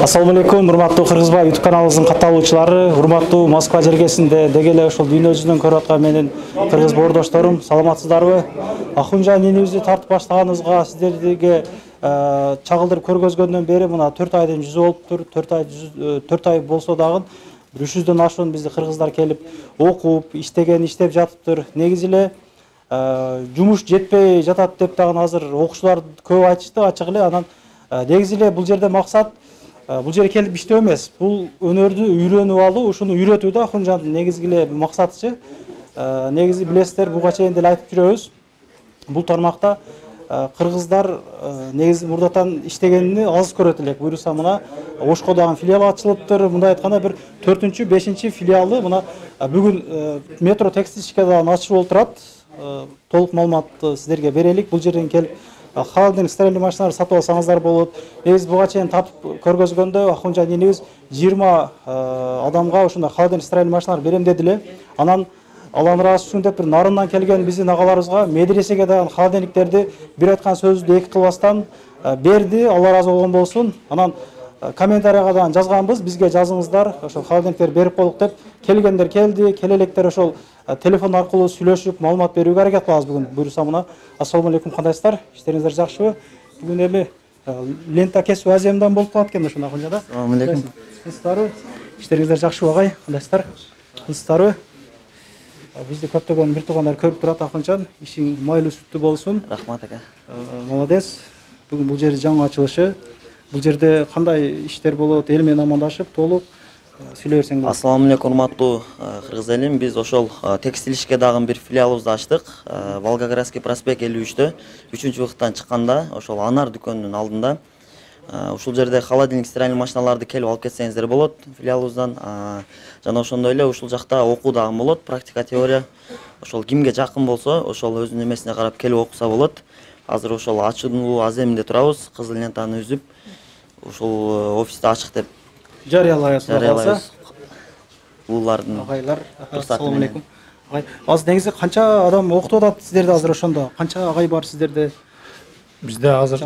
Ассаламу алейкум, урматтуу Кыргызбай YouTube каналыбыздын катталуучулары, урматтуу Москва жергесинде дегеле ошол дүйнө жүзүнөн көрүп аткан менин кыргыз боордошторум, саламатсыздарбы? Ахунжан энибизди тартып баштаганыбызга сиздерге чагылдырып көргөзгөндөн бери мына 4 айдын жүзү болуптур. 4 ай болсо дагы 300дөн ашуун бизди кыргыздар келип окуп, иштеп жатыптыр. Негизи эле жумуш жетпей жатат деп дагы азыр окуучулар көп айтышты, ачык эле. Анан негизи эле бул жерде максат бул жерге келип иштөө эмес, бул өнөрдү үйрөнүп алуу, ушуну үйрөтүү да Ахунжандын негизги эле максатычы. Негизи билесиздер, буга чейин деле айтып жүрөбүз. Бул тармакта кыргыздар негизи мурдатан иштегенини аз көрөт элек. Буюрса мына Ошко дагы филиал ачылыптыр. Мындай айтканда бир 4-5 филиалы мына бүгүн метро текстильщикке дагы ачылып болуп турат. Толук маалыматты сиздерге берелик. Бул жерден келип халдын стиральный машиналарды сатып алсаңыздар болот. Биз буга чейин тартып көргөзгөндө Ахунжан энебиз 20 адамга ушундай халдын стиральный машиналар берем деди эле. Анан Алланын ыраазы үчүн деп бир нарындан келген биздин агаларыбызга медресеге дагы холодильниктерди бир айткан сөздү эки кылбастан берди. Алла ыраазы болгон болсун. Анан комментарийга дагы жазганбыз, бизге жазыңыздар, ошол холодильниктер берип коелук деп. Келгендер келди, келелектер ошол телефон аркылуу сүйлөшүп, маалымат берүүгө аракет кылабыз бүгүн. Буюрса мына ассаламу алейкум, кандайсыздар? Иштериңиздер жакшыбы? Бүгүн эми лента кесүү аземдан болуп калат экен ошондо Ахунжан да. Ассаламу алейкум. Кыздарбы? Иштериңиздер жакшыбы агай? Кандайсыздар? Кыздарбы? Бизди көптөгөн бир туугандар көрүп турат Ахунжан. Ишиң майлуу сүттүү болсун. Рахмат ака. Молодец. Бүгүн бул жер жаңы ачылышы. Бул жерде кандай иштер болот? Эл менен амандашып, толук сүйлөй берсең болот. Ассаламу алейкум, урматтуу кыргыз элим. Биз ошол текстильщикке дагы бир филиалыбызды ачтык. Волгоградский проспект 53-тө 3-выхтан чыкканда ошол Анар дүкөнүнүн алдында. Ушул жерде холодильник, стиральный машиналарды келип алып кетсеңиздер болот филиалыбыздан. Жана ошондой эле ушул жакта окуу дагы болот, практика, теория. Ошол кимге жакын болсо, ошол өзүнүн эмесине карап келип окуса болот. Азыр ошол ачылуу аземинде турабыз, кызыл лентаны үзүп, ушул офисте ачык деп жарыялайбыз. Улуулардын Агайлар, ассаламу алейкум. Агай, азыр негизи канча адам окутуп атат сиздерде азыр ошондо? Канча агай бар сиздерде? Бизде азыр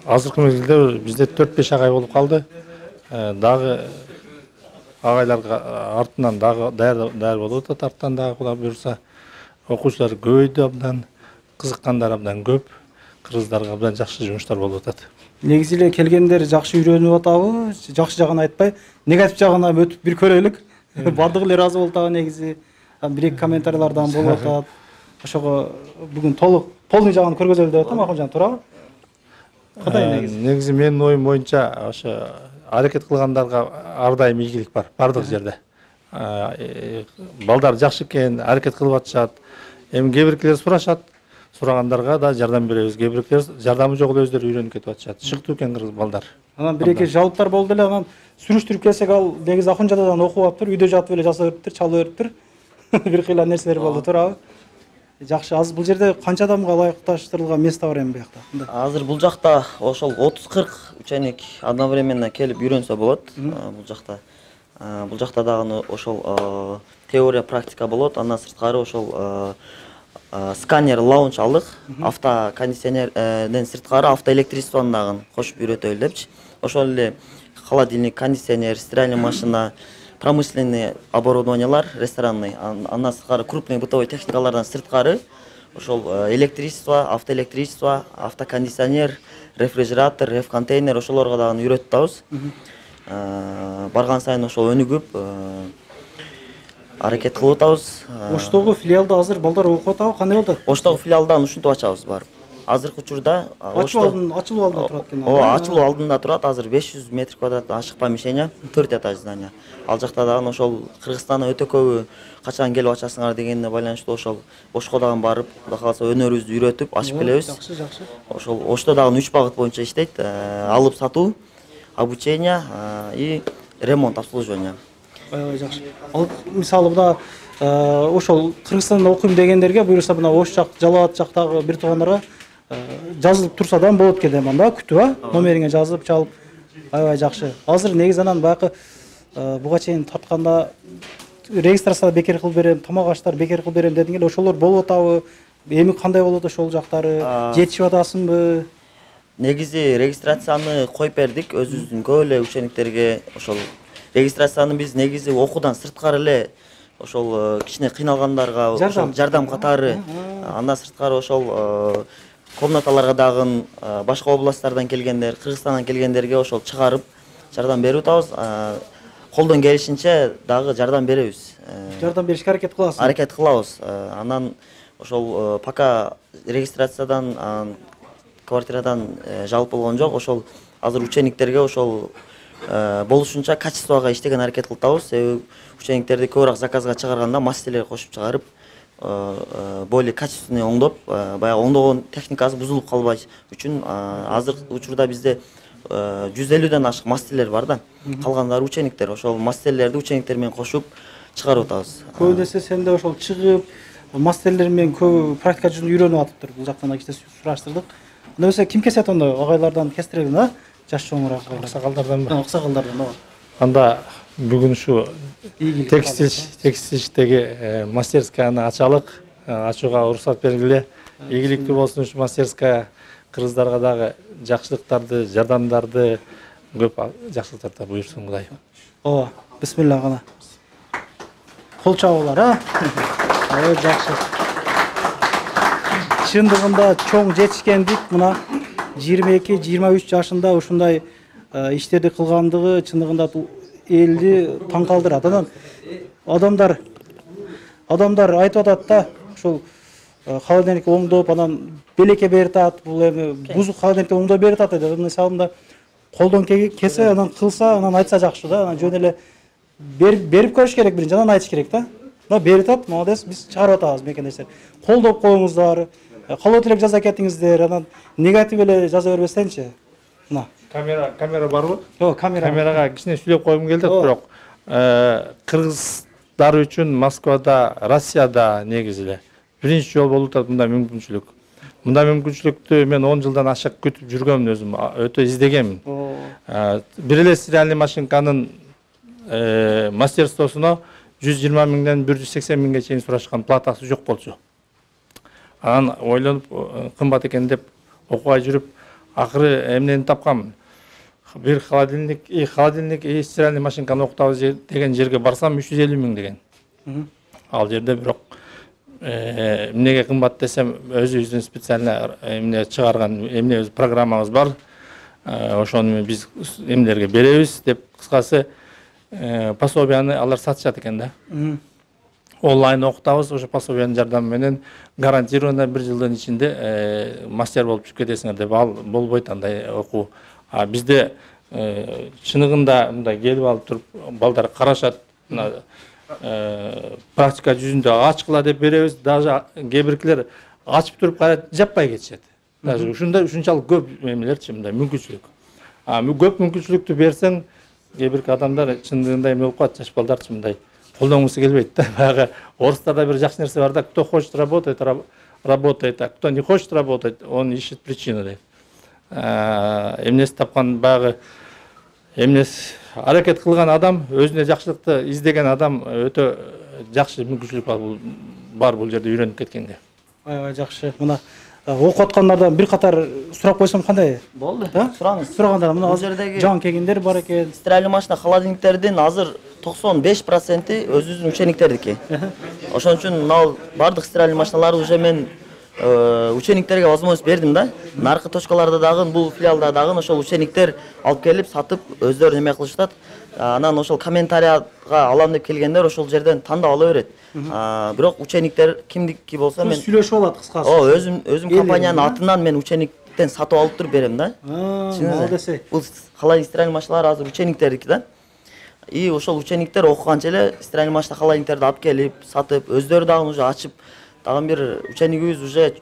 азыркы мезгилде бизде 4-5 агай болуп калды. Дагы агайларга артынан дагы даяр болуп атат. Арттан дагы Кудай буйрса окуучулар көбөйдү абдан, кызыккандар абдан көп. Кыргыздарга абдан жакшы жумуштар болуп атат. Негизи эле келгендер жакшы үйрөнүп атабы? Жакшы жагын айтпай, негатив жагына өтүп бир көрөлүк. Бардыгы эле ыраазы болуп атабы негизи? Бир-эки комментарийлардан болуп атат. Ошого бүгүн толук полный жагын көргөзөлү деп атам Ахунжан, туурабы? Кандай негизи? Негизи менин оюм боюнча ошо аракет кылгандарга ар дайым ийгилик бар, бардык жерде. Балдар жакшы экен, аракет кылып атышат. Эми кээ биркилер сурашат, сурагандарга да жардам беребиз. Кээ биркилер жардамы жок эле өздөрү үйрөнүп кетип атышат. Шыктуу экен кыргыз балдар. Анан бир-эки жалптар болду эле, анан сүрүштүрүп келсек, ал негизи Ахунжандан окуп аптыр, үйдө жатып эле жасап бериптир, чалып бериптир. Бир кыйла нерселер болду, туурабы? Жакшы. Азыр бул жерде канча адамга ылайыкташтырылган место бар эми буякта? Азыр бул жакта ошол 30-40 ученик одновременно келип үйрөнсө болот. Бул жакта дагы ошол теория, практика болот. Андан сырткары ошол сканер, лаунч алдык. Автокондиционерден сырткары автоэлектричествону дагы кошуп үйрөтөлү депчи. Ошол эле холодильник, кондиционер, стиральный машина, промышленный оборудованиялар, ресторанный, андан сырткары крупный бытовой техникалардан сырткары ошол электричество, автоэлектричество, автокондиционер, рефрижератор, реф-контейнер ошолорго дагы үйрөтүп атабыз. Барган сайын ошол өнүгүп, аракет кылып атабыз. Оштогу филиалда азыр балдар окуп атабы? Кандай болду? Оштогу филиалдан ушинтип ачабыз барып. Азыркы учурда ачылуу алдында турат экен. Ачылуу алдында турат. Азыр 500 метр квадрат ашык помещение, 4 этаж здание. Ал жакта дагы ошол Кыргызстандан өтө көбү качан келип ачасыңар дегенине байланыштуу ошол Ошко дагы барып, Кудай кааласа өнөрүбүздү үйрөтүп ачып келебиз. Жакшы. Ошол Ошто дагы 3 багыт боюнча иштейт. Алып сатуу, обучение и ремонт, обслуживание. Аябай жакшы. Ал мисалы мына ошол Кыргызстанда окуйм дегендерге буюрса мына Ош жак, Жалал Абад жактагы бир туугандарга жазылып турса да болот экен анда, күтүп, номериңе жазып, чалып. Аябай жакшы. Азыр негизи анан баягы буга чейин тартканда регистрация бекер кылып берем, тамак аштар бекер кылып берем дедиң эле, ошолор болуп атабы? Эми кандай болот ошол жактары? Жетишип атасыңбы? негизи регистрацияны коюп бердик өзүбүздүн көп эле учениктерге. Ошол регистрацияны биз негизи окуудан сырткары эле ошол кичине кыйналгандарга жардам катары, андан сырткары ошол комнаталарга дагы башка областтардан келгендер, Кыргызстандан келгендерге ошол чыгарып жардам берип атабыз. Колдон келишинче дагы жардам беребиз. Жардам беришке аракет кыласыз. Аракет кылабыз. Анан ошол пока регистрациядан, квартирадан жалп болгон жок. Ошол азыр учениктерге ошол болушунча качествого иштеген аракет кылтабыз. Себеби учениктерди көбүрөөк заказга чыгарганда мастерлер кошуп чыгарып, более качественный оңдоп, баягы оңдогон техникасы бузулуп калбаш үчүн азыркы учурда бизде 150ден ашык мастерлер бар да. Калгандары учениктер. Ошол мастерлерди учениктер менен кошуп чыгарып атабыз. Көбүнесе сенде ошол чыгып, мастерлер менен көп практика жүзүндө үйрөнүп атыптыр. Бул жактан да кичине сураштырдык. Анда ким кесет ондо? Агайлардан кестирелин, а? Жаш чоңураак аксакалдардан ба? Аксакалдардан, ооба. Анда бүгүн ушу текстилдеги мастерскаяны ачалык, ачууга уруксат бергиле. Ийгиликтүү болсун ушу мастерская кыргыздарга дагы жакшылыктарды, жардамдарды, көп жакшылыктарды буйрсун Кудай. Ооба, бисмилла гана. Кол чабуулар, а? Жакшы. Чындыгында чоң жетишкендик мына 22-23 жашында ушундай иштерди кылгандыгы чындыгында элди таң калтырат. Анан адамдар айтып атат да, ушул холодильник оңдоп, анан белекке берип атат, бул эми бузук холодильникти оңдоп берип атат деп. Мисалында колдон кесе, анан кылса, анан айтса жакшы да, анан жөн эле берип көрүш керек, биринчи анан айтыш керек да. Мына берип атат, молодец, биз чыгарып атабыз мекендештер. Колдоп коюңуздар, калоо тилек жаза кетиңиздер, анан негатив эле жаза бербестенчи. Мына Камера барбы? Жок, Камерага кичине сүйлөп койгум келди, бирок кыргыздар үчүн Москвада, Россияда негизи эле биринчи жолу болуп атат мындай мүмкүнчүлүк. Мындай мүмкүнчүлүктү мен 10 жылдан ашык күтүп жүргөмүн өзүм, өтө издегемин. Бир эле стиральный машинканын мастерствосуна 120 миңден 180 миңге чейин сурашкан, платасы жок болчу. Анан ойлонуп кымбат экен деп окубай жүрүп, акыры эмнени тапкам. Bir холодильник стиральный машинканы окутабыз деген жерге барсам 350 миң деген. Ал жерде бирок эмнеге кымбат десем, өзүбүздүн специально эмне чыгарган эмне программабыз бар. Ошону биз эмнелерге беребиз деп, кыскасы пособияны алар сатышат экен да. Онлайн окутабыз, ошо пособиянын жардамы менен гарантированно 1 жылдын ичинде мастер болуп чыгып кетесиңер деп. Ал болбойт андай окуу. Бизде чыныгында мындай келип алып туруп балдар карашат, практика жүзүндө ачкыла деп беребиз, даже кээ биркилер ачып туруп карайт, жаппай кетишет. Даже ушунчалык көп эмелерчи, мындай мүмкүнчүлүк. Көп мүмкүнчүлүктү берсең, кээ бирки адамдар чындыгында эме болуп калат, жаш балдарчы мындай колдонгусу келбейт да. Баягы орустарда бир жакшы нерсе бар да, кто хочет работать, работает, а кто не хочет работать, он ищет причину дейт. Эмнеси тапкан баягы эмнеси аракет кылган адам, өзүнө жакшылыкты издеген адам өтө жакшы мүмкүнчүлүк бар бул жерде үйрөнүп кеткенге. Аябай жакшы. Мына окуп аткандардан бир катар сурап койсом кандай? Болду. Сураңыз. Сурагандар мына жан кегиндер бар экен. Стиральный машина холодильниктердин азыр 95% өзүбүздүн учениктердики. Ошон үчүн мына бардык стиральный машиналарды уже мен учениктерге возможность бердим да. Наркы точкаларда дагы, бул филиалда дагы ошол учениктер алып келип сатып өздөрү неме кылышат. Анан ошол комментарияга алам деп келгендер ошол жерден тандап ала берет. Бирок учениктер кимдики болсо мен сүйлөшүп алат кыскасы. Өзүм компаниянын атынан мен учениктен сатып алып туруп берем да. Бул холодильник стиральный машиналар азыр учениктердики да. И ошол учениктер окуганча эле стиральный машина холодильниктерди алып келип сатып, өздөрү дагы уже ачып, дагы бир ученикибиз уже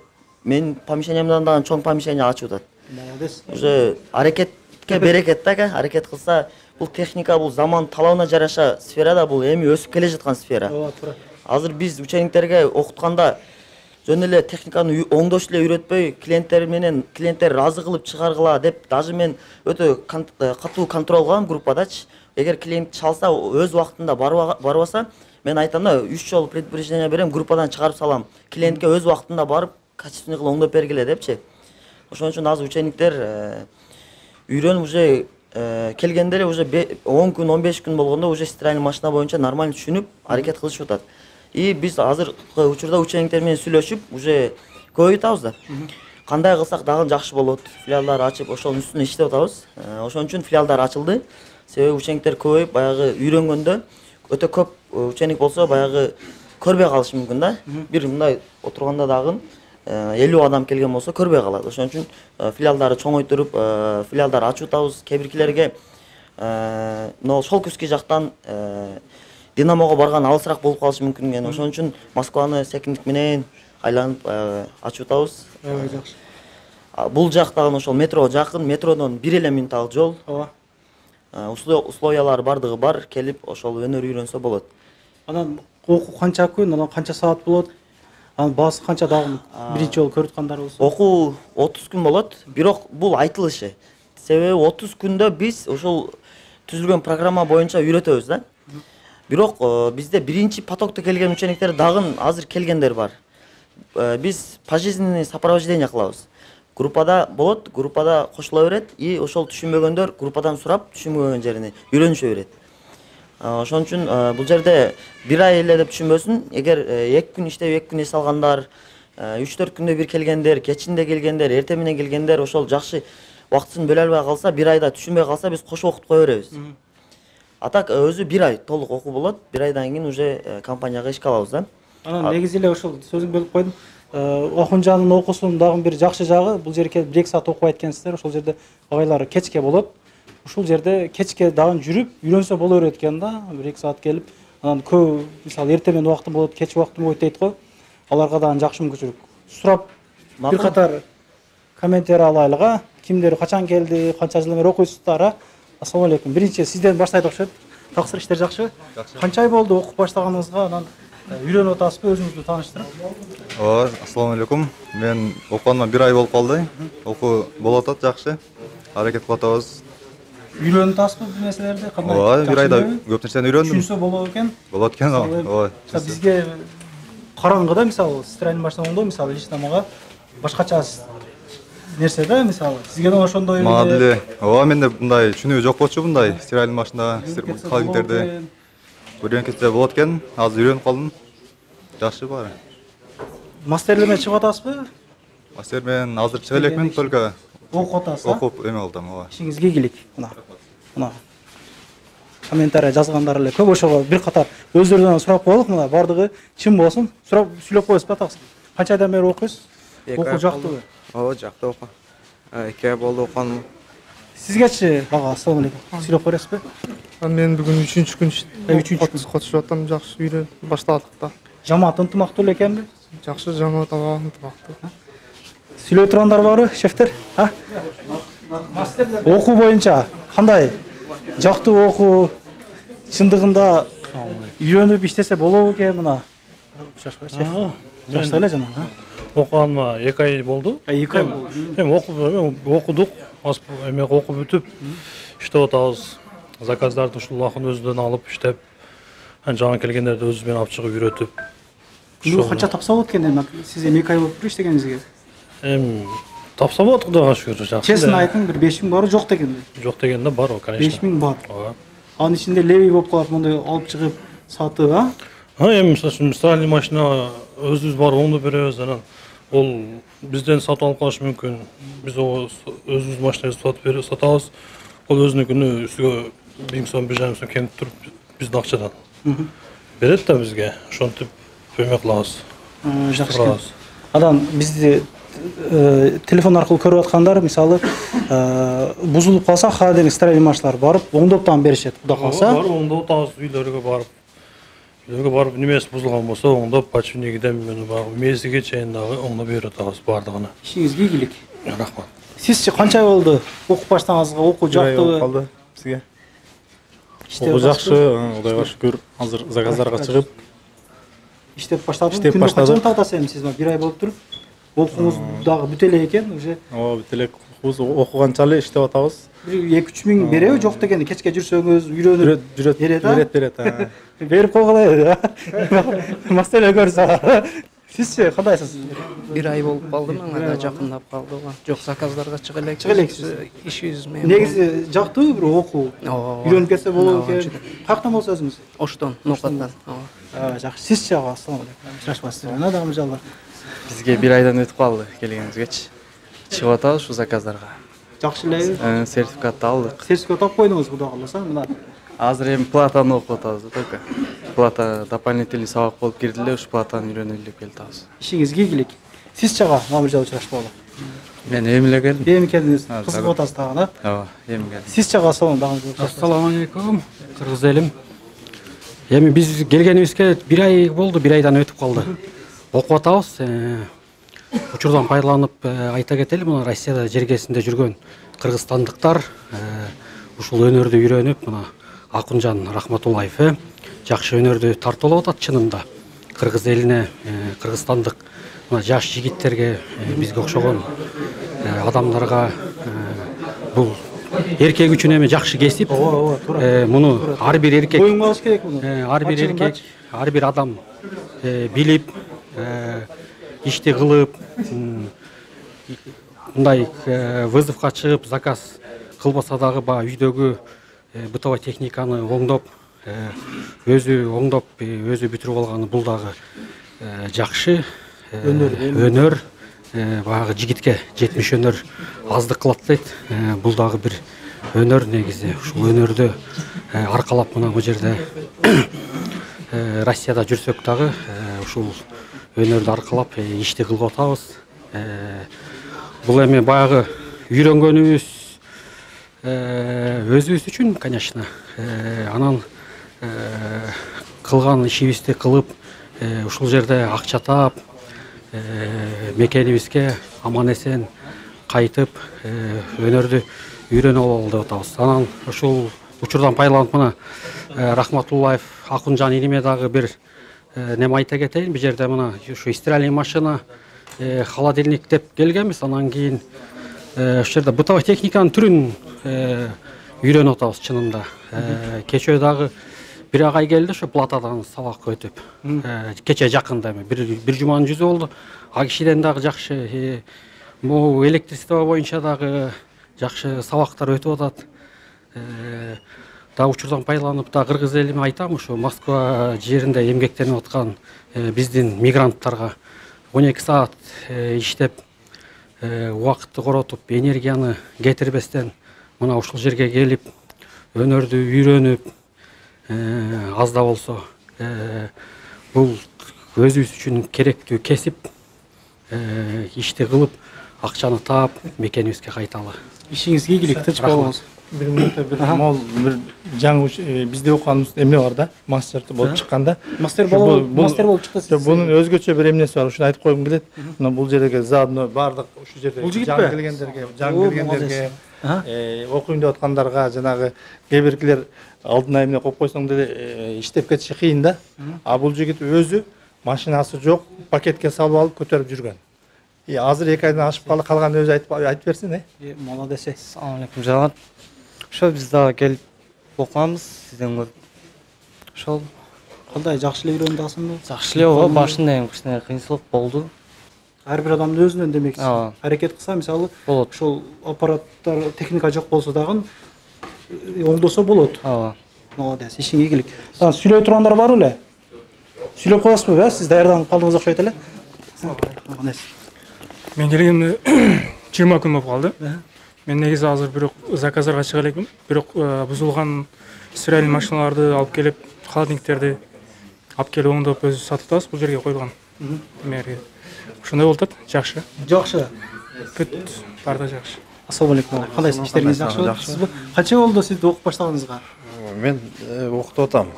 менин помещениямдан дагы чоң помещение ачып атат. Молодец. Уже аракетке берекет да, аракет кылса, бул техника, бул заман талабына жараша сферада бул эми өсүп келе жаткан сфера. Азыр биз учениктерге окутканда жөн эле техниканы оңдош эле үйрөтпөй, клиенттер разы кылып чыгаргыла деп, даже мен өтө катуу контроль кылам группадачы. Эгер клиент чалса, өз убактында барбаса, мен айтам да, 3 жолу предупреждение берем, группадан чыгарып салам. Клиентке өз убактында барып, качественный кылып оңдоп бергиле депчи. Ошон үчүн азыр учениктер үйрөнүп уже келгендер уже 10 күн 15 күн болгондо уже стиральный машина боюнча нормально түшүнүп аракет кылышып атат. И биз азыркы учурда учениктер менен сүйлөшүп уже көбөйтөбүз да. Кандай кылсак дагы жакшы болот, филиалдар ачып ошонун үстүнө иштеп атабыз. Ошон үчүн филиалдар ачылды. Себеби учениктер көбөйүп баягы үйрөнгөндө өтө көп ученик болсо баягы көрбөй калышы мүмкүн да. Бир мындай отурганда дагы 50 адам келген болсо көрбөй калат. Ошон үчүн филиалдарды чоңойтуруп, филиалдар ачып атабыз. Кээ-биркилерге мына Шолковский жактан Динамого барган алысыраак болуп калышы мүмкүн экен. Ошон үчүн Москваны секиндик менен айланып ачып атабыз. Жакшы. Бул жактагы ошол метро жакын, метродон 1 минуттагы жол. Ооба. Условиялары бардыгы бар, келип ошол өнөр үйрөнсө болот. Анан окуу канча күн, анан канча саат болот? Анан баасы канча дагы биринчи жолу көрүп аткандар болсо? Окуу 30 күн болот, бирок бул айтылышы. Себеби 30 күндө биз ошол түзүлгөн программа боюнча үйрөтөбүз да. Бирок бизде биринчи потокто келген учениктер дагы азыр келгендер бар. Биз пожизненный сопровождение кылабыз. Группада болот, группада кошула берет и ошол түшүнбөгөндөр группадан сурап түшүнбөгөн жерини үйрөнүшө берет. Ошон үчүн бул жерде 1 ай эле деп түшүнбөсүн. Эгер 2 күн иштеп 2 күн эс алгандар, 3-4 күндө бир келгендер, кечинде келгендер, эртең менен келгендер ошол жакшы убактысын бөлө албай калса, 1 айда түшүнбөй калса биз кошуп окутуп кое беребиз. А так өзү 1 ай толук окуу болот. 1 айдан кийин уже компанияга ишке алабыз да. Анан негизи эле ошол сөзүң бөлүп койдум. Акунжанын окуусунун дагы бир жакшы жагы, бул жерге 1-2 саат окуп айткансыздар. Ошол жерде агайлар кечке болот. Ушул жерде кечке дагы жүрүп, үйрөнсө боло берет экен да. 1-2 саат келип, анан көп мисалы эртең менен убактым болот, кеч убактым болот дейт го. Аларга дагы жакшы мүмкүнчүлүк. Сурап бир катар комментарий алайлык. Кимдер качан келди, канча жыл бери окуйсуздар? Ассалам алейкум. Биринчи сизден баштайт окшойт. Таксыр иштер жакшыбы? Канча ай болду окуп баштаганыңызга? Анан үйрөнүп атасызбы? Өзүңүздү тааныштырып. Ооба, ассалам алейкум. Мен окуганыма 1 ай болуп калды. Окуу болуп атат жакшы. Аракет кылып атабыз. Үйрөнүп атасызбы бул нерселерди? Кандай? Ооба, 1 айда көп нерсени үйрөндүм. Түшүнсө болот экен. Болот экен, ооба. Бизге караңгыда мисалы стиральный машина оңдоо мисалы лично мага башкача нерсе да мисалы. Сизге да ошондой Мага деле, ооба, менде мындай түшүнүү жок болчу мындай стиральный машина, калимтерди. Үйрөнүп кетсе болот экен. Азыр үйрөнүп калдым. Жакшы баары. Мастерлеме чыгып атасызбы? Мастер мен азыр чыга элекмин, только Окуп атасыз. окуп эме кылдым, ооба. Ишиңизге ийгилик. Мына комментарий жазгандар эле көп, ошого бир катар өздөрүнөн сурап коелук. Мына бардыгы чын болсун. Сурап сүйлөп коесузбу атаксыз? Канча айдан бери окуйсуз? Окуу жактыбы? Ооба, жакты окугам. 2 ай болду окуганым. Сизгечи ага ассалам алейкум. Сүйлөп бересизби? Мен бүгүн 3-күн катышып атам, жакшы үйрөнүп баштадык да. Жамаат ынтымактуу эле экенби? Жакшы жамаат ынтымактуу. Сүйлөп тургандар барбы, шефтер? Окуу боюнча кандай? Жактуу окуу чындыгында үйрөнүп иштесе болобу экен мына? Жашта эле жана. Окуганыма 2 ай болду. 2 ай болду. Эми окудук, эме окуп бүтүп иштеп атабыз. Заказдарды ушул акын өзүнөн алып иштеп, жаңы келгендерди өзүбүз менен алып чыгып үйрөтүп. Күнүгө канча тапса болот экен эми? Сиз эми 2 ай болуп иштегениңизге. Эми тапса болот, Кудайга шүгүр, жакшы. Честно айтың, бир 5000 барбы, жок дегенби? Жок дегенде бар, конечно. 5000 бар. Ооба. Анын ичинде левый болуп калат, мондай алып чыгып сатып, Эми мисалы стиральный машина өзүбүз барып оңдоп беребиз, анан ол бизден сатып алып калышы мүмкүн. Биз өзүбүз машинабызды сатабыз. Ол өзүнүкүнү үстүгө 1000 сом, 1,5 сом кемип туруп биздин акчадан берет да бизге. Ошентип эме кылабыз. Жакшы. Анан бизди телефон аркылуу көрүп аткандар мисалы бузулуп калса холодильник стиральный машиналар барып оңдоп дагы беришет, куда калса. Барып оңдоп атабыз, үйлөргө барып. Үйлөргө барып немеси бузулган болсо оңдоп, починигиден барып мезиге чейин дагы оңдоп берип атабыз бардыгына. Ишиңизге ийгилик. Рахмат. Сизчи канча ай болду окуп баштагансызга? Окуу жактыбы? Калды сизге. Окуу жакшы, Кудайга шүгүр. Азыр заказдарга чыгып иштеп баштадым. Иштеп Күндө баштадым. качан татасыз эми сиз? 1 ай болуп туруп окууңуз дагы бүтө эле экен уже. ооба, бүтелек окуганча эле иштеп атабыз. 2-3 миң береби, жок дегенде кечке жүрсөңүз үйрөнүп берет. Берет. Берип койгула. Мастерлер көрсө. Сизчи кандайсыз? Bir ay болуп калды мага да жакындап калды го. Жок, заказдарга чыга элекпиз. Чыга элексиз. Ишибиз менен. Негизи жактыбы бир окуу? Ооба. Үйрөнүп кетсе болот Ооба, экен. Каяктан болсо өзүңүз? Оштон, Нокаттан. Ооба. Жакшы. Сизчи ага, ассалам алейкум. Учурашпайсызбы? Ана дагы мыжалла. Бизге bir aydan өтүп калды келгениңизгечи. Чыгып атабыз ушул заказдарга. Жакшы элеби? Сертификатты алдык. Сертификат алып койдуңуз, Кудай кааласа. Мына Азыр эми платаны окуп атабыз да только. Плата дополнительный сабак болуп кирди эле, ушу платаны үйрөнөлү деп келатабыз. ишиңиз ийгилик. Сизчи ага, мына мыжалла учурашпайлы. Мен эми эле келдим. Эми келдиңиз, кызыгып атасыз дагы, а? Ооба, эми келдим. Сизчи ага, ассалам дагы. Assalamu alaikum, Kırgız elim. Эми биз келгенибизге bir ay болду, bir ayдан өтүп калды. Окуп атабыз. Учурдан пайдаланып айта кетели, мына Россияда жергесинде жүргөн кыргызстандыктар ушул өнөрдү үйрөнүп, мына Акунжан Рахматуллаев жакшы өнөрдү тартуулап атат чынында. Кыргыз элине, кыргызстандык мына жаш жигиттерге, бизге окшогон адамдарга бул эркек үчүн эми жакшы кесип. Муну ар бир эркек, Боюнга алыш керек муну. ар бир эркек, ар бир адам билип, ишти кылып, мындай вызовка чыгып заказ кылбаса дагы баягы үйдөгү бытовой техниканы оңдоп, өзү оңдоп, өзү бүтүрүп алганы бул дагы жакшы өнөр. Баягы жигитке 70 өнөр аздык кылат дейт. Бул дагы бир өнөр негизи. Ушул өнөрдү аркалап мына бул жерде Россияда жүрсөк дагы ушул өнөрдү аркалап ишти кылып атабыз. Бул эми баягы үйрөнгөнүбүз өзүбүз үчүн, конечно. Анан кылган ишибизди кылып, ушул жерде акча таап, мекенибизге аман эсен кайтып, өнөрдү үйрөнүп алалы деп атабыз. Анан ушул учурдан пайдаланып мына Рахматуллаев Акунжан иниме дагы бир неме айта кетейин. Бул жерде мына ушу стиральный машина, холодильник деп келгенбиз. Анан кийин ушул жерде бытовой техниканын түрүн үйрөнүп атабыз чынында. Кечээ дагы бир агай келди, ошо платадан сабакка өтүп. Кечээ жакында эми бир жуманын жүзү болду. А кишиден дагы жакшы могу электричество боюнча дагы жакшы сабактар өтүп атат. Дагы учурдан пайдаланып да кыргыз элиме айтам, ушу Москва жеринде эмгектенип аткан биздин мигранттарга 12 саат иштеп, убакытты коротуп, энергияны кетирбестен мына ушул жерге келип, өнөрдү үйрөнүп, аз да болсо бул өзүбүз үчүн керектүү кесип, ишти кылып, акчаны таап, мекенибизге кайталы. Ишиңизге ийгилик, тынч болуңуз. Бир мүнөттө бир мол бир жаңы бизде окуганыбыз эмне бар да, мастер болуп чыкканда. Мастер болуп чыкты. Бунун өзгөчө бир эмнеси бар, ушуну айтып койгум келет. Мына бул жерге заодно бардык ушу жерде жаңы келгендерге, окуйм деп аткандарга, жанагы кээ биркилер алдына эмне коюп койсоң деле иштеп кетиши кыйын да. А бул жигит өзү машинасы жок, пакетке салып алып көтөрүп жүргөн. Азыр 2 айдан ашып калган өзү айтып берсин, Молодец. Assalamu alaikum жагат. Ошо биз дагы келип окуганбыз сизден көрүп. Ошол Кандай жакшы эле үйрөнүп атасыңбы? жакшы эле ого, башында эми кичине кыйынчылык болду. Ар бир адамдын өзүнөн демекчи. Ооба. Аракет кылса, мисалы, Болот. ошол аппараттар, техника жок болсо дагы оңдосо болот. Ооба. Молодец, ишиң ийгилик. Сүйлөй тургандар бар беле? Сүйлөп коесузбу, сиз даярданып калдыңыз окшойт эле? Молодец. Мен келгенде 20 күн болуп калды. Мен негизи азыр бирок заказдарга чыга элекмин. Бирок бузулган стиральный машиналарды алып келип, холодильниктерди алып келип оңдоп өзү сатып атабыз. Бул жерге койгон. Демек, ошондой болуп атат. Жакшы. Жакшы. Бүт баары жакшы. Ассалам алейкум. Кандайсыз? Иштериңиз жакшыбы? Канча болду сизди окуп баштаганыңызга? Мен окутуп атам.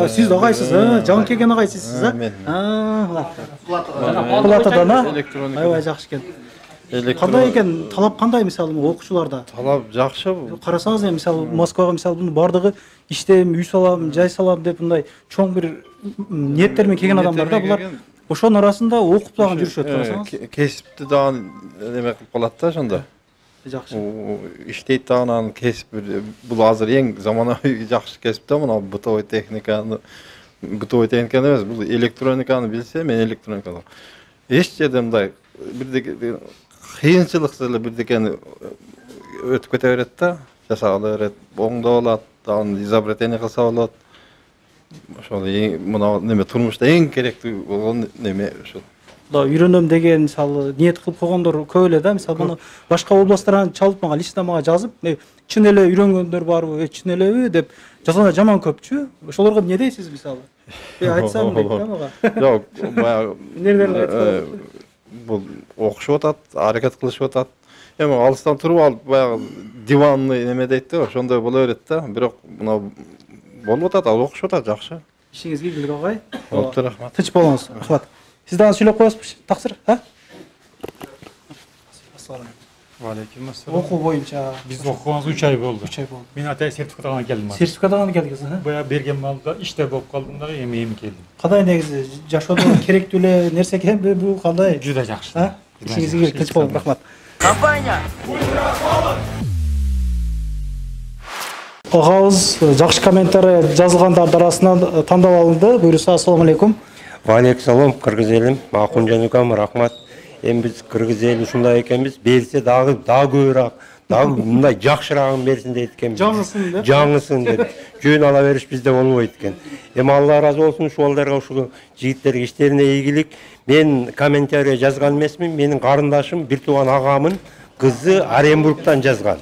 Сиз агайсыз, жаңы келген агайсыз, Мен. Платадан, аябай жакшы экен. Кандай экен, талап кандай мисалы окуучуларда? Талап жакшы. Карасаңыз эми мисалы Москвага мисалы бунун бардыгы иштем, үй салам, жай салам деп мындай чоң бир ниеттермен келген адамдар да, булар ошонун арасында окуп дагы жүрүшөт, карасаңыз. Кесипти дагы неме кылып калат да ошондо. Жакшы. Иштейт дагы анан кесип бул азыр эң заманауи жакшы кесип да, мына бытовой техниканы эмес, бул электрониканы билсе, мен электрониканы эч жерде мындай бирдеке кыйынчылыксыз эле бирдекени өтүп кете берет да, жасагалы берет, оңдоп алат, аны изобретение кылса болот. Ошол мына неме турмушта эң керектүү болгон неме ошол. Үйрөнөм деген мисалы ниет кылып койгондор көп эле да. Мисалы муну башка областтардан чалып мага лично мага жазып, чын эле үйрөнгөндөр барбы, чын элеби деп жазганда жаман көпчү. Ошолорго эмне дейсиз мисалы? Айтсам дейт да мага. Жок, баягы Нерверлер айтып бул окушуп атат, аракет кылышып атат. Эми алыстан туруп алып баягы диванный неме дейт да, ошондой боло берет да. Бирок мына болуп атат, ал окушуп атат, жакшы. Ишиңизге ийгилик агай. Болуптур, рахмат. Тынч болуңуз. Рахмат. Сиз дагы сүйлөп коесузбу? Таксир, а? Валейкум ассалам. Окуу боюнча Биз окуганыбыз 3 ай болду. 3 ай болду. Мен ата сертификат алган келдим. Сертификат алганы келдиңиз, а? Бая берген малда иште болуп калдым дагы, эми келдим. Кандай негизи жашоодо керектүү эле нерсе экенби бул кандай? Жуда жакшы. А? Ишиңизге ийгилик, тынч болуңуз. Рахмат. Компания. Агабыз жакшы комментарий жазылгандар арасынан тандап алынды. Буюрса, ассаламу алейкум. Валейкум салам, кыргыз элим, Акунжан укам, рахмат. Эми биз кыргыз эли ушундай экенбиз, берсе дагы көбүрөөк, дагы мындай жакшыраагын берсин дейт экенбиз. Жаңысын деп. Жаңысын деп. Жөн ала бериш бизде болбойт экен. Эми Алла ыраазы болсун, ушул балдарга, ушул жигиттерге иштерине ийгилик. Мен комментарий жазган эмесмин, менин карындашым, бир тууган агамын кызы Оренбургтан жазган.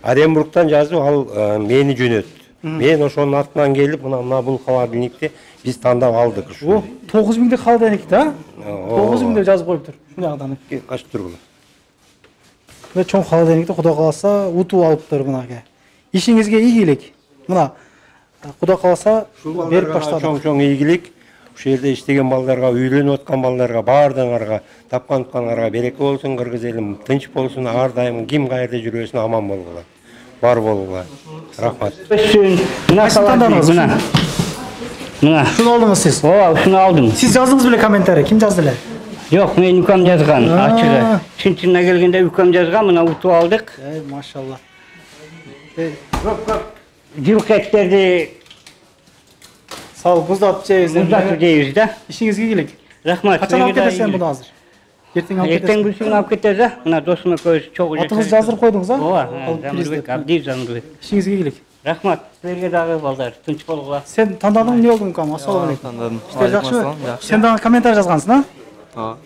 Оренбургтан жазып, ал мени жөнөттү. Мен ошонун артынан келип, мына бул холодильникти биз тандап алдык. О, 9000 деп холодильник да? 9000 деп жазып коюптур. Мынагыдан. Качып тургула. Мына чоң холодильникти Кудай кааласа утуп алыптыр мынага. Ишиңизге ийгилик. Мына Кудай кааласа берип баштадык. Чоң ийгилик. Ушул жерде иштеген балдарга, үйлөнүп аткан балдарга, баардыгыңарга, тапкан туткандарга береке болсун, кыргыз элим тынч болсун, ар дайым ким каерде жүрөсүн аман болгула. Бар болгула. Рахмат. Мына тандадыңыз, мына. Мына. Шуну алдыңыз сиз? Ооба, ушуну алдым. Сиз жаздыңыз беле комментарий? Ким жазды эле? Жок, мен укам жазган, ачыгы. Чын-чынына келгенде укам жазган, мына утуп алдык. Машалла. Жылкы эттерди сау буздатып жейбиз. Буздатып жейбиз да. Ишиңизге ийгилик. Рахмат. Качан алып кетесиң буну азыр? Эртең алып кетесиң. Эртең бүсүн алып кетебиз да. Мына досум экөөбүз чогуу жашайбыз. Атыңызды жаздырып койдуңуз, а? Ооба, Замирбек, Абдиев Замирбек. Ишиңизге ийгилик. Рахмат. Силерге дагы балдар, тынч болгула. Сен тандадың, эмне болду укам? Ассаламу алейкум. Тандадым. Иштер жакшыбы? Сен дагы комментарий жазгансың, а? Ооба.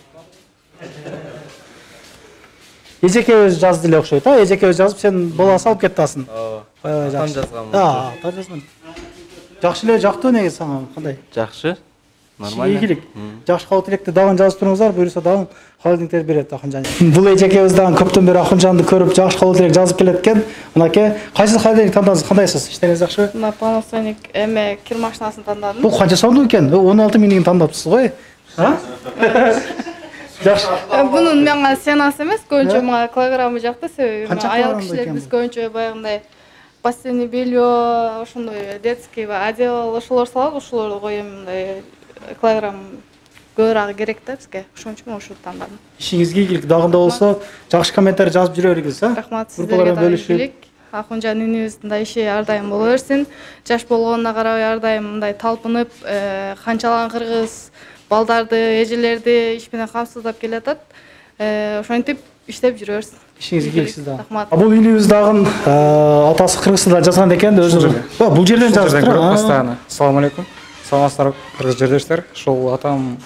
Эжекебиз жазды эле окшойт, а? Эжекебиз жазып, сен боласың алып кетти асын. Ооба. Атам жазгам. Ата жазган. Жакшы эле, жактуу негизи сага, кандай? Жакшы. Нормально. Ийгилик. Жакшы кабыл тилекти дагы жазып туруңуздар, буюрса дагы холодильниктер берет Акунжан. Бул эжекебиз дагы көптөн бери Акунжанды көрүп жакшы кабыл тилек жазып келет экен. Мынакей, кайсы холодильник тандадыңыз? Кандайсыз? Иштериңиз жакшыбы? Мына Panasonic эме кир машинасын тандадым. Бул канча сомдук экен? 16 миңдигин тандапсыз го? А? Жакшы. Бунун мага сенасы эмес, көбүнчө мага килограммы жакты, себеби Канча аял килограмм кишилер экен биз көбүнчө баягындай постельное белье, ошондой детский одеял ошолор салат, ошолорду коем мындай килограмм көбүрөөк керек да бизге. Ошон үчүн ушуну тандадым. Ишиңизге ийгилик. Дагында болсо жакшы комментарий жазып жүрө бериңиз, а? Рахмат, сиздерге дагы ийгилик. Акунжан инибиздин да иши ар дайым боло берсин. Жаш болгонуна карабай ар дайым мындай талпынып, канчалаган кыргыз балдарды, эжелерди иш менен камсыздап келатат. Ошентип иштеп жүрө берсин. Ишиңизге ийгилик сиз дагы. Рахмат. Бул инибиз дагы атасы Кыргызстанда жазган экен, өзү. Бул жерден жазып тур. Постоянно. Ассаламу алейкум. Саламатсыздар, кыргыз жердештер. Ушул атам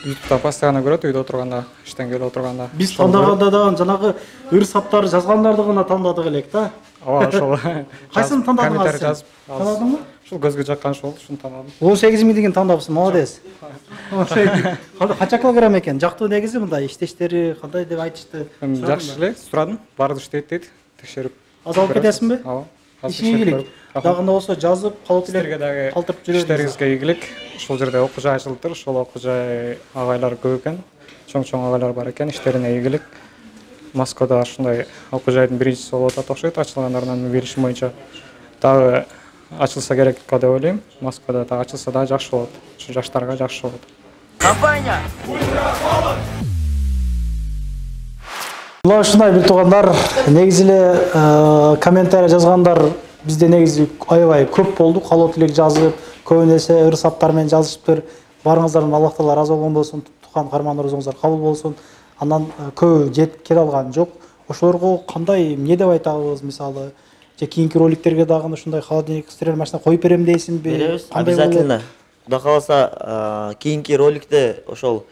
YouTube'да постоянно көрөт, үйдө отурганда, иштен келип отурганда. Биз тандаганда дагы жанагы ыр саптар жазгандарды гана тандадык элек да. Ооба, ошол. Кайсын тандадыңыз сен? Тандадыңбы? Ушул көзгө жаккан болду, ушуну тандадым. 18 миңдигин тандапсың, молодец. Канча килограмм экен? Жактуу негизи мындай иштештери кандай деп айтышты. Жакшы эле, сурадым. Баары иштейт дейт, текшерип. Аз алып кетесиңби? Ооба. Ишиңе ийгилик. Дагында болсо жазып, калып тилек калтырып жүрөбүз. Иштериңизге ийгилик. Ушул жерде окуу жай ачылыптыр. Ошол окуу жай агайлар көп экен. Чоң агайлар бар экен. Иштерине ийгилик. Москвада ушундай окуу жайдын биринчиси болуп атат окшойт. Ачылгандарынан билишим боюнча дагы ачылса керек деп ойлойм. Москвада дагы ачылса да жакшы болот. Ушу жаштарга жакшы болот. Компания. Мына ушундай бир туугандар, негизи эле комментарий жазгандар бизде негизи аябай көп болду. Калоо тилек жазып, көбүн эсе ыр саптар менен жазышыптыр. Барыңыздардан Аллах таала ыраазы болгон болсун. уккан каармандарыбызыңыздар кабыл болсун. Анан көбү жетип келе алган жок. Ошолорго кандай эмне деп айтабыз, мисалы же кийинки роликтерге дагы ушундай холодильник стиральный машина коюп берем дейсиңби? Беребиз, обязательно. Кудай кааласа кийинки роликте ошол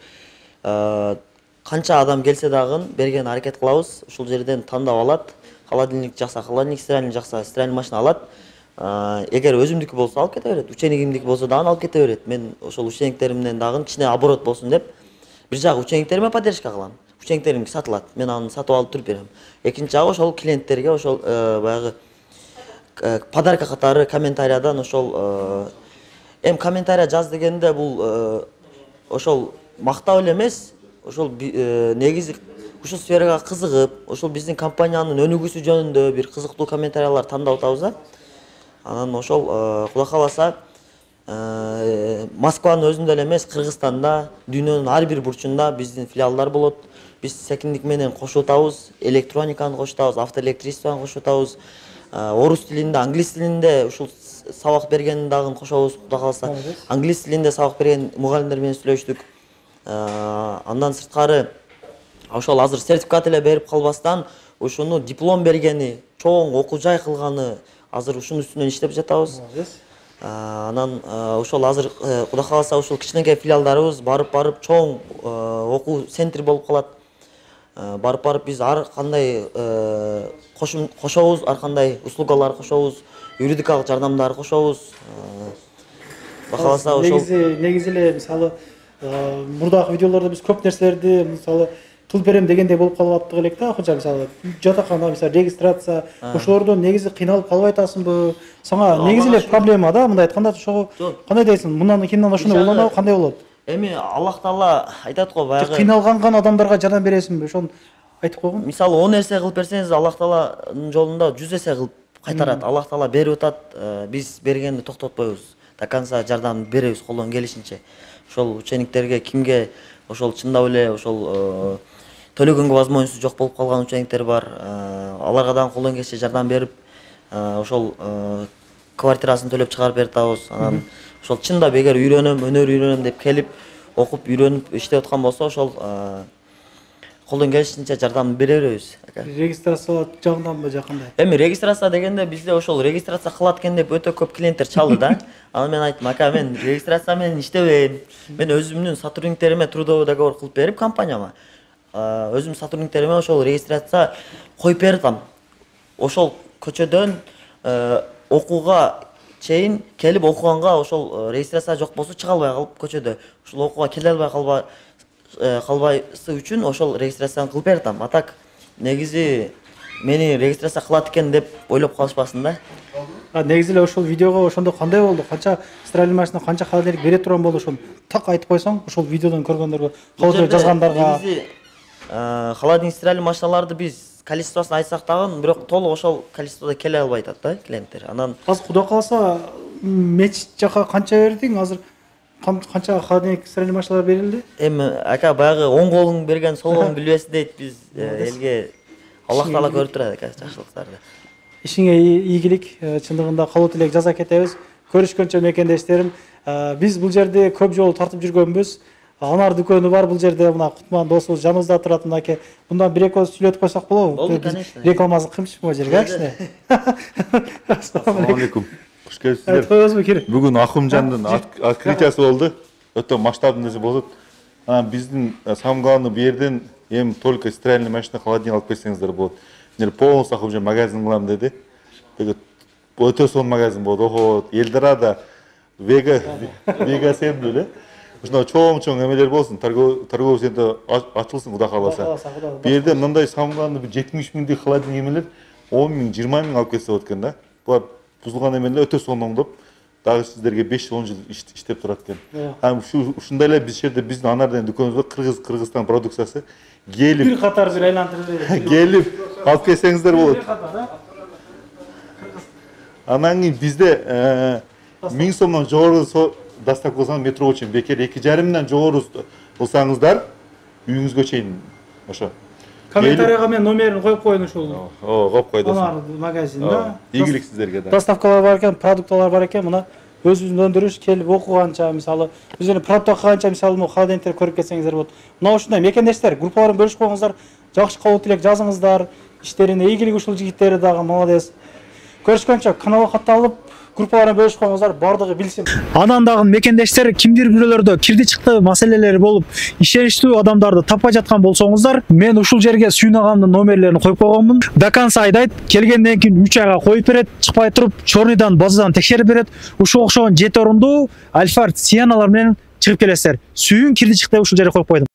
канча адам келсе дагы берген аракет кылабыз. Ушул жерден тандап алат. Холодильник жакса, холодильник стиральный жакса, стиральный машина алат. Эгер өзүмдүкү болсо алып кете берет, ученикимдики болсо дагы алып кете берет. Мен ошол учениктеримден дагы кичине оборот болсун деп бир жагы учениктериме поддержка кылам. Учениктерим сатылат, мен аны сатып алып туруп берем. Экинчи жагы ошол клиенттерге ошол баягы подарка катары комментариядан ошол комментария жаз дегенде бул ошол мактап эле эмес, ошол негизи ушул сферага кызыгып, ошол биздин компаниянын өнүгүүсү жөнүндө бир кызыктуу комментариялар тандап атабыз да. Анан ошол Кудай кааласа Москванын өзүндө эле эмес, Кыргызстанда, дүйнөнүн ар бир бурчунда биздин филиалдар болот. Биз секиндик менен кошуп атабыз, электрониканы кошуп атабыз, автоэлектричествону кошуп атабыз, орус тилинде, англис тилинде ушул сабак берген дагы кошобуз. Кудай кааласа англис тилинде сабак берген мугалимдер менен сүйлөштүк. Андан сырткары ошол азыр сертификат эле берип калбастан ушуну диплом бергени, чоң окуу жай кылганы азыр ушунун үстүнөн иштеп жатабыз. Анан ошол азыр Кудай кааласа ушул кичинекей филиалдарыбыз барып чоң окуу центри болуп калат. Барып биз ар кандай кошобуз, ар кандай услугалар кошобуз, юридикалык жардамдар кошобуз. Кудай кааласа ошол негизи эле мисалы мурдагы видеолордо биз көп нерселерди мисалы тыл берем дегендей болуп калып аттык элек да, акынча мисалы жатакана мисалы регистрация ошолордон негизи кыйналып калбай атасыңбы? Сага негизи эле проблема да, мындай айтканда ошого кандай дейсиң? Мындан кийин ошону уланабы кандай болот? Эми Аллах Таала айтат го баягы кыйналган адамдарга жардам бересиңби? Ошону айтып койгон. Мисалы 10 эсе кылып берсеңиз, Аллах Тааланын жолунда 100 эсе кылып кайтарат. Аллах Таала берип атат, биз бергенди токтотпойбуз. До конца жардам беребиз колдон келишинче. Ошол учениктерге кимге ошол чындап эле ошол төлөгөнгө возможностью жок болуп калган учениктер бар. Аларга дагы колдон келишинче жардам берип, ошол квартирасын төлөп чыгарып берип атабыз. Анан ошол чындап эгер үйрөнөм, өнөр үйрөнөм деп келип, окуп, үйрөнүп иштеп аткан болсо, ошол колдон келишинче жардам бере беребиз. Регистрация жагынданбы жакында? Эми регистрация дегенде бизде ошол регистрация кылат экен деп өтө көп клиенттер чалды да. Анан мен айттым, ака, мен регистрация менен иштебейм. Мен өзүмдүн сотрудниктериме трудовой договор кылып берип компанияма, өзүм сотрудниктериме ошол регистрация коюп бердим. Ошол көчөдөн окууга чейин келип окуганга ошол регистрация жок болсо чыга албай калып көчөдө. Ошол окууга келе албай калбайсы үчүн ошол регистрацияны кылып бердим. А так негизи мени регистрация кылат экен деп ойлоп калышпасын да. Негизи эле ошол видеого ошондо кандай болду? Канча стиральный машина, канча холодильник бере турган болду? Ошону так айтып койсоң, ошол видеодон көргөндөргө, калдырып жазгандарга. Негизи холодильник стиральный машиналарды биз количествосын айтсак дагы, бирок толук ошол количестводо келе албай атат да клиенттер. Анан азыр Кудай кааласа мечит жака канча бердиң? Азыр канча холодильник стиральный машиналар берилди? Эми ака баягы оң колуң берген сол колуң билбесин дейт, биз элге Аллах Таала көрүп турат ака жакшылыктарды. Ишиңе ийгилик, чындыгында калуу тилек жаза кетебиз. Көрүшкөнчө мекендештерим, биз бул жерде көп жолу тартып жүргөнбүз. Анар дүкөнү бар бул жерде, мына Кутман досубуз жаныбызда турат мынакей. Мындан бир эки сөз сүйлөтүп койсок болобу? Болду, конечно. Рекламасын кылмыкчы бул жерге, кичине. Ассаламу алейкум. Куш келипсиздер. Айтып коебузбу, кирип? Бүгүн Акымжандын открытиясы болду. Өтө масштабный нерсе болот. Анан биздин самый главный бу жерден эми только стиральный машина, холодильник алып келсеңиздер болот. Мен полностью Акымжан магазин кылам деди. Өтө сонун магазин болот. Охо, Элдорадо, Вега сен эле. Ушундай чоң эмелер болсун, торговый центр ачылсын Кудай кааласа. Бу жерде мындай самый главный 70 миңдик холодильник эмелер 10 миң, 20 миң алып келсе болот экен да. Булар бузулган эмелер өтө сонун оңдоп, дагы сиздерге 5-10 жыл иштеп турат экен. Ушундай эле биз жерде биздин анарден дүкөнүбүздө Кыргызстан продукциясы келип бир катар бир айлантырып келип алып келсеңиздер болот. Анан кийин бизде 1000 сомдон жогору доставка кылсаңыз метро чейин бекер, 2,5 миңден жогору кылсаңыздар үйүңүзгө чейин ошо. Комментарийга мен номерин коюп коеюн ушул. Коюп койдусуң. Анар магазин да. Ийгилик сиздерге да. Доставкалар бар экен, продукталар бар экен, мына өзүбүздүн өндүрүш келип окуганча мисалы өзүнүн практика окуганча мисалы могу холодильниктер көрүп кетсеңиздер болот. Мына ушундай мекендештер группаларын бөлүшүп коюңуздар, жакшы кабыл тилек жазыңыздар, иштерине ийгилик ушул жигиттери дагы молодец. Көрүшкөнчө каналга катталып группаларына бөлүшүп коюңуздар, бардыгы билсин. Анан дагы мекендештер кимдир бирөөлөрдө кирди чыкты маселелери болуп, ишеништүү адамдарды таппай жаткан болсоңуздар, мен ушул жерге Сүйүн агамдын номерлерин коюп койгонмун. До конца айдайт, келгенден кийин 3 айга коюп берет, чыкпай туруп, чорныйдан базадан текшерип берет. Ушуга окшогон 7 орундуу Альфард Сианалар менен чыгып келесиздер. Сүйүн кирди чыкты ушул жерге коюп койдум.